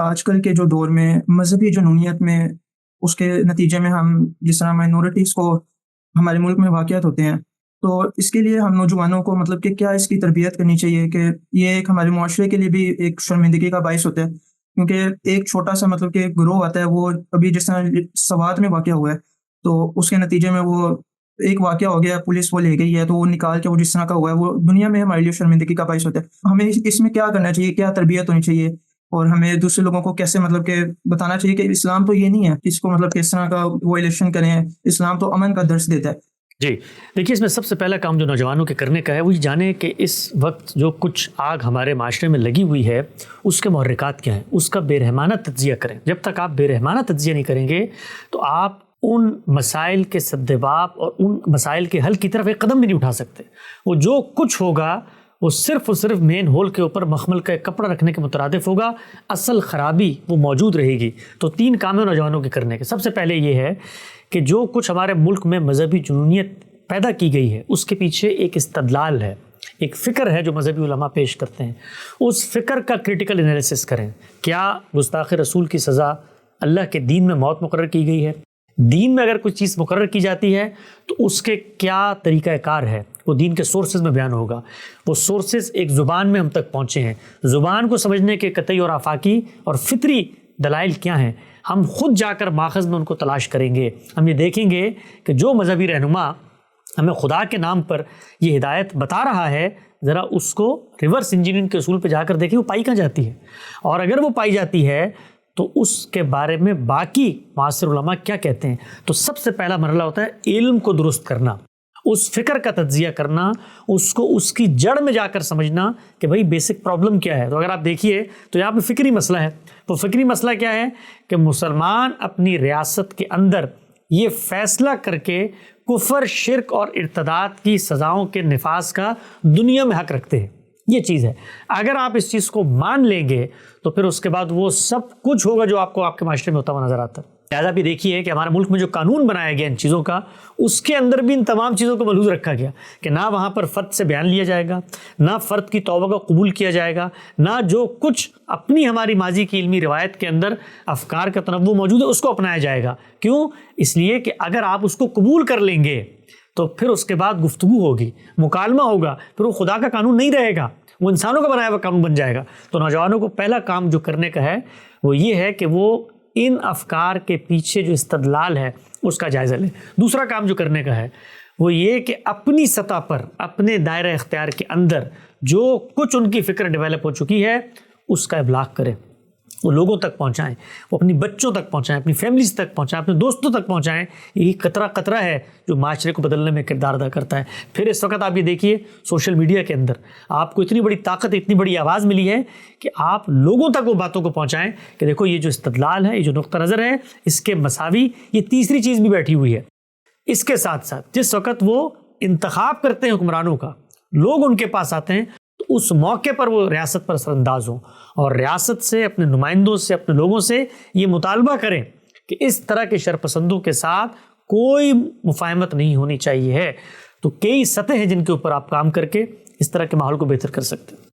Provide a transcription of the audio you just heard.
آج کل کے جو دور میں مذہبی جنونیت میں اس کے نتیجے میں ہم جس طرح مائنورٹیز کو ہمارے ملک میں واقعات ہوتے ہیں، تو اس کے لیے ہم نوجوانوں کو مطلب کہ کیا اس کی تربیت کرنی چاہیے کہ یہ ایک ہمارے معاشرے کے لیے بھی ایک شرمندگی کا باعث ہوتا ہے، کیونکہ ایک چھوٹا سا مطلب کہ گروہ آتا ہے، وہ ابھی جس طرح سوات میں واقعہ ہوا ہے، تو اس کے نتیجے میں وہ ایک واقعہ ہو گیا، پولیس وہ لے گئی ہے، تو وہ نکال کے وہ جس طرح کا ہوا ہے وہ دنیا میں ہمارے لیے شرمندگی کا باعث ہوتا ہے۔ ہمیں اس میں کیا کرنا چاہیے، کیا تربیت ہونی چاہیے، اور ہمیں دوسرے لوگوں کو کیسے مطلب کہ بتانا چاہیے کہ اسلام تو یہ نہیں ہے کس کو مطلب کس طرح کا وہ الیکشن کریں، اسلام تو امن کا درس دیتا ہے۔ جی دیکھیے، اس میں سب سے پہلا کام جو نوجوانوں کے کرنے کا ہے وہ یہ جانیں کہ اس وقت جو کچھ آگ ہمارے معاشرے میں لگی ہوئی ہے اس کے محرکات کیا ہیں، اس کا بے رحمانہ تجزیہ کریں۔ جب تک آپ بے رحمانہ تجزیہ نہیں کریں گے تو آپ ان مسائل کے سدباب اور ان مسائل کے حل کی طرف ایک قدم بھی نہیں اٹھا سکتے۔ وہ جو کچھ ہوگا وہ صرف اور صرف مین ہول کے اوپر مخمل کا ایک کپڑا رکھنے کے مترادف ہوگا، اصل خرابی وہ موجود رہے گی۔ تو 3 کام ہیں نوجوانوں کے کرنے کے۔ سب سے پہلے یہ ہے کہ جو کچھ ہمارے ملک میں مذہبی جنونیت پیدا کی گئی ہے اس کے پیچھے ایک استدلال ہے، ایک فکر ہے جو مذہبی علماء پیش کرتے ہیں، اس فکر کا کریٹیکل انالیسس کریں۔ کیا گستاخ رسول کی سزا اللہ کے دین میں موت مقرر کی گئی ہے؟ دین میں اگر کوئی چیز مقرر کی جاتی ہے تو اس کے کیا طریقہ کار ہے، وہ دین کے سورسز میں بیان ہوگا۔ وہ سورسز ایک زبان میں ہم تک پہنچے ہیں، زبان کو سمجھنے کے قطعی اور آفاقی اور فطری دلائل کیا ہیں، ہم خود جا کر ماخذ میں ان کو تلاش کریں گے۔ ہم یہ دیکھیں گے کہ جو مذہبی رہنما ہمیں خدا کے نام پر یہ ہدایت بتا رہا ہے، ذرا اس کو ریورس انجینئرنگ کے اصول پہ جا کر دیکھیں وہ پائی کہاں جاتی ہے، اور اگر وہ پائی جاتی ہے تو اس کے بارے میں باقی معاصر علماء کیا کہتے ہیں۔ تو سب سے پہلا مرحلہ ہوتا ہے علم کو درست کرنا، اس فکر کا تجزیہ کرنا، اس کو اس کی جڑ میں جا کر سمجھنا کہ بھئی بیسک پرابلم کیا ہے۔ تو اگر آپ دیکھیے تو یہاں پہ فکری مسئلہ ہے۔ تو فکری مسئلہ کیا ہے کہ مسلمان اپنی ریاست کے اندر یہ فیصلہ کر کے کفر، شرک اور ارتداد کی سزاؤں کے نفاذ کا دنیا میں حق رکھتے ہیں۔ یہ چیز ہے، اگر آپ اس چیز کو مان لیں گے تو پھر اس کے بعد وہ سب کچھ ہوگا جو آپ کو آپ کے معاشرے میں ہوتا ہوا نظر آتا ہے۔ لہٰذا بھی دیکھیے کہ ہمارے ملک میں جو قانون بنایا گیا ان چیزوں کا، اس کے اندر بھی ان تمام چیزوں کو ملحوظ رکھا گیا کہ نہ وہاں پر فرد سے بیان لیا جائے گا، نہ فرد کی توبہ کو قبول کیا جائے گا، نہ جو کچھ اپنی ہماری ماضی کی علمی روایت کے اندر افکار کا تنوع موجود ہے اس کو اپنایا جائے گا۔ کیوں؟ اس لیے کہ اگر آپ اس کو قبول کر لیں گے تو پھر اس کے بعد گفتگو ہوگی، مکالمہ ہوگا، پھر وہ خدا کا قانون نہیں رہے گا، وہ انسانوں کا بنایا ہوا قانون بن جائے گا۔ تو نوجوانوں کو پہلا کام جو کرنے کا ہے وہ یہ ہے کہ وہ ان افکار کے پیچھے جو استدلال ہے اس کا جائزہ لیں۔ دوسرا کام جو کرنے کا ہے وہ یہ کہ اپنی سطح پر، اپنے دائرہ اختیار کے اندر جو کچھ ان کی فکر ڈیولپ ہو چکی ہے اس کا ابلاغ کریں، وہ لوگوں تک پہنچائیں، وہ اپنی بچوں تک پہنچائیں، اپنی فیملیز تک پہنچائیں، اپنے دوستوں تک پہنچائیں۔ یہی قطرہ قطرہ ہے جو معاشرے کو بدلنے میں کردار ادا کرتا ہے۔ پھر اس وقت آپ یہ دیکھیے سوشل میڈیا کے اندر آپ کو اتنی بڑی طاقت، اتنی بڑی آواز ملی ہے کہ آپ لوگوں تک وہ باتوں کو پہنچائیں کہ دیکھو یہ جو استدلال ہے، یہ جو نقطہ نظر ہے، اس کے مساوی یہ تیسری چیز بھی بیٹھی ہوئی ہے۔ اس کے ساتھ ساتھ جس وقت وہ انتخاب کرتے ہیں حکمرانوں کا، لوگ ان کے پاس آتے ہیں تو اس موقع پر وہ ریاست پر اثر انداز ہوں اور ریاست سے، اپنے نمائندوں سے، اپنے لوگوں سے یہ مطالبہ کریں کہ اس طرح کے شرپسندوں کے ساتھ کوئی مفاہمت نہیں ہونی چاہیے ہے۔ تو کئی سطح ہیں جن کے اوپر آپ کام کر کے اس طرح کے ماحول کو بہتر کر سکتے ہیں۔